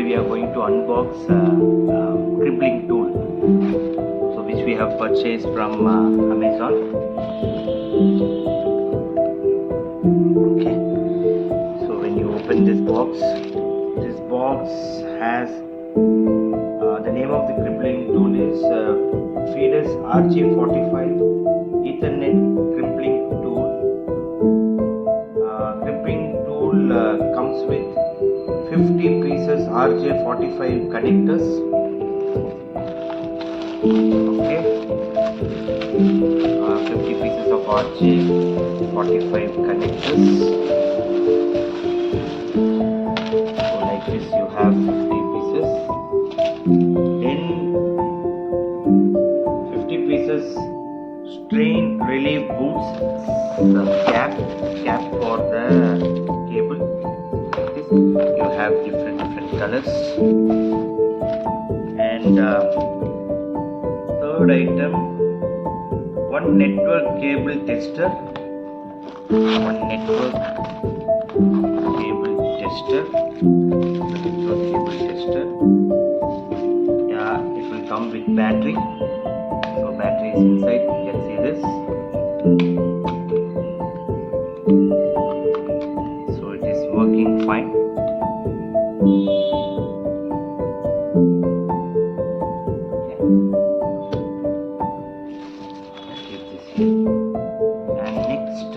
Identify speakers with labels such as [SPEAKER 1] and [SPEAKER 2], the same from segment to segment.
[SPEAKER 1] we are going to unbox crimping tool, so which we have purchased from Amazon. Okay, so when you open this box has the name of the crimping tool is Pcs RJ45 Ethernet Crimping Tool. Crimping tool comes with 50 pieces RJ45 connectors. Okay, 50 pieces of RJ45 connectors. So like this, you have 50 pieces. Then 50 pieces strain relief boots, the cap for the cable. Like this, you have different colors. And third item, one network cable tester. Yeah, it will come with battery. So battery is inside. You can see this. So it is working fine. Keep this here. And next,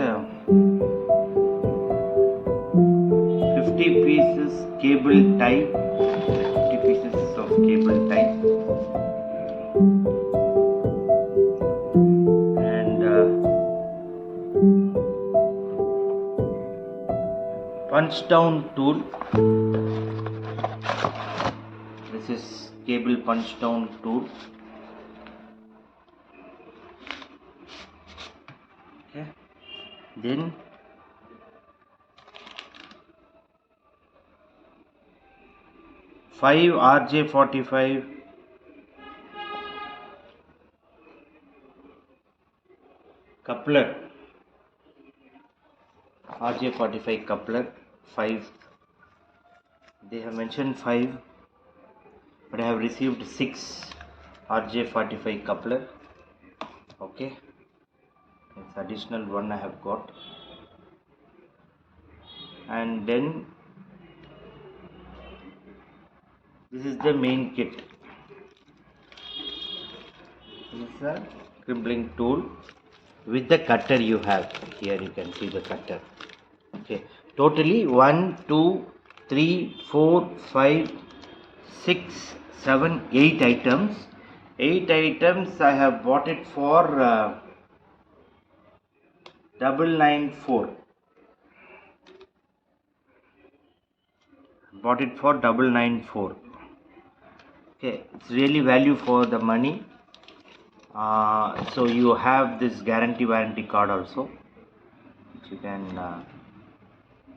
[SPEAKER 1] 50 pieces cable tie. 50 pieces of cable tie. And punch down tool. This is cable punch down tool. Okay. Then five RJ45 coupler. RJ45 coupler, 5. They have mentioned 5, but I have received 6 RJ45 coupler. Okay, it's additional one I have got. And then this is the main kit. This is a crimping tool with the cutter you have. Here you can see the cutter. Okay, totally 1, 2, 3, 4, 5, 6, 7, 8 items. 8 items I have bought it for 994. Bought it for 994. Okay, it's really value for the money. So you have this warranty card also, which you can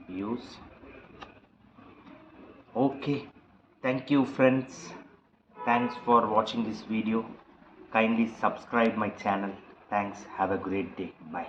[SPEAKER 1] use. Okay, thank you friends. Thanks for watching this video. Kindly subscribe my channel. Thanks. Have a great day. Bye.